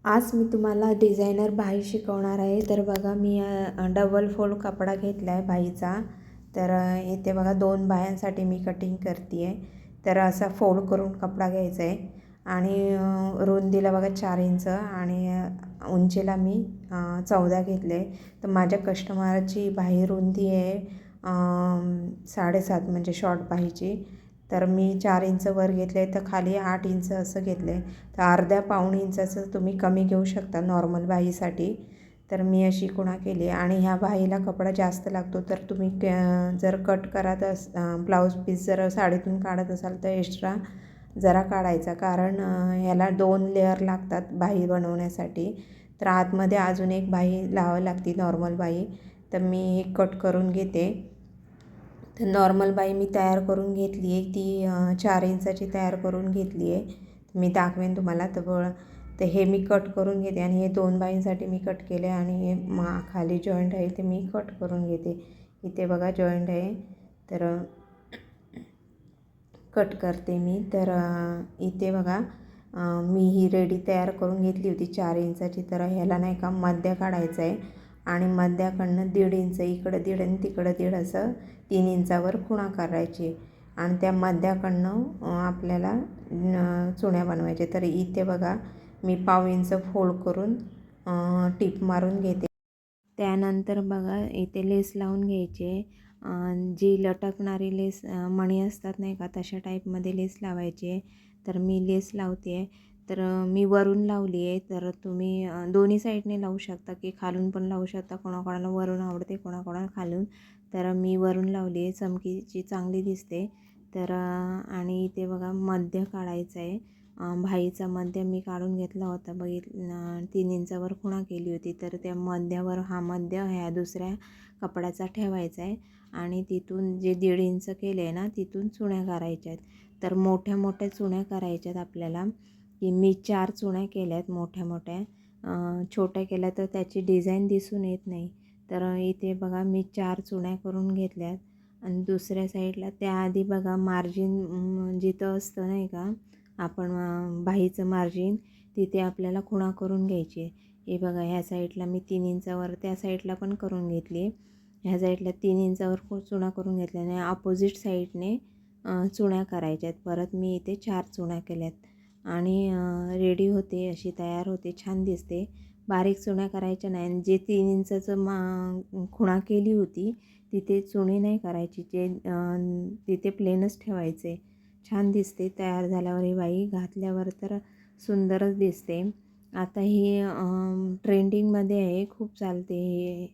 आज मी तुम्हाला डिझायनर बाही शिकवणार आहे. तर बघा मी डबल फोल्ड कपडा घेतला आहे बाहीचा. तर इथे बघा 2 बाह्यांसाठी मी कटिंग करते आहे. तर असा फोल्ड करून कपडा घ्यायचा आहे आणि रुंदीला बघा 4 इंच आणि उंचीला मी 14 घेतले. तर माझ्या कस्टमरची बाही रुंदी आहे 7.5 म्हणजे शॉर्ट बाहीची. तर मी 4 इंच वर घेतले तर खाली 8 इंच असं घेतले. तर अर्ध्या पाऊण इंचाचं तुम्ही कमी घेऊ शकता नॉर्मल बाहीसाठी. तर मी अशी खुणा केली आणि ह्या बाहीला कपडा जास्त लागतो. तर तुम्ही जर कट करत ब्लाऊज पीस जर साडीतून काढत असाल तर एक्स्ट्रा जरा काढायचा, कारण ह्याला 2 लेअर लागतात बाही बनवण्यासाठी. तर आतमध्ये अजून एक बाही लावावी लागते नॉर्मल बाही. तर मी हे कट करून घेते. तर नॉर्मल बाही मी तयार करून घेतली आहे, ती 4 इंचाची तयार करून घेतली आहे. मी दाखवेन तुम्हाला. तर हे मी कट करून घेते आणि हे 2 बाहींसाठी मी कट केले आणि हे खाली जॉईंट आहे ते मी कट करून घेते. इथे बघा जॉईंट आहे, तर कट करते मी. तर इथे बघा मी ही रेडी तयार करून घेतली होती 4 इंचाची. तर ह्याला नाही का मध्य काढायचं आहे आणि मध्याकडनं 1.5 इंच इकडं 1.5 आणि तिकडं 1.5 असं 3 इंचावर खुणा करायची आणि त्या मध्याकडनं आपल्याला चुण्या बनवायच्या. तर इथे बघा मी पाव इंच फोल्ड करून टिप मारून घेते. त्यानंतर बघा इथे लेस लावून घ्यायचे. जी लटकणारी लेस मणी असतात नाही का, तशा टाईपमध्ये लेस लावायची आहे. तर मी लेस लावते आहे. तर मी वरून लावली आहे. तर तुम्ही दोन्ही साईडने लावू शकता की खालून पण लावू शकता. कोणाकोणाला वरून आवडते, कोणाकोणाला खालून. तर मी वरून लावली आहे, चमकीची चांगली दिसते. तर आणि इथे बघा मध्य काढायचं आहे. बाहीचा मध्य मी काढून घेतला होता, 3 इंचावर खुणा केली होती. तर त्या मध्यावर हा मध्य ह्या दुसऱ्या कपड्याचा ठेवायचा आहे आणि तिथून जे 1.5 इंच केले आहे ना, तिथून चुण्या करायच्या आहेत. तर मोठ्या मोठ्या चुण्या करायच्यात आपल्याला. की मी 4 चुण्या केल्या आहेत मोठ्या मोठ्या. छोट्या केल्या तर त्याची डिझाईन दिसून येत नाही. तर इथे बघा मी 4 चुण्या करून घेतल्यात आणि दुसऱ्या साईडला त्याआधी बघा मार्जिन जिथं असतं नाही का, आपण बाहीचं मार्जिन, तिथे आपल्याला खुणा करून घ्यायची आहे. हे बघा ह्या साईडला मी 3 इंचावर, त्या साईडला पण करून घेतली. ह्या साईडला 3 इंचावर चुणा करून घेतल्या आणि अपोजिट साईडने चुण्या करायच्या आहेत. परत मी इथे 4 चुण्या केल्यात आणि रेडी होते, अशी तयार होते, छान दिसते. बारीक चुण्या करायच्या नाही. जे 3 इंचाचं खुणा केली होती तिथे चुणी नाही करायची, जे तिथे प्लेनच ठेवायचे. छान दिसते तयार झाल्यावर. ही बाई घातल्यावर तर सुंदरच दिसते. आता ही ट्रेंडिंगमध्ये आहे, खूप चालते हे,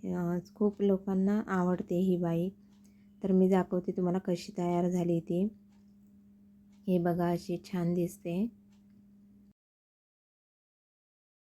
खूप लोकांना आवडते ही बाई. तर मी दाखवते तुम्हाला कशी तयार झाली ती. हे बघा अशी छान दिसते.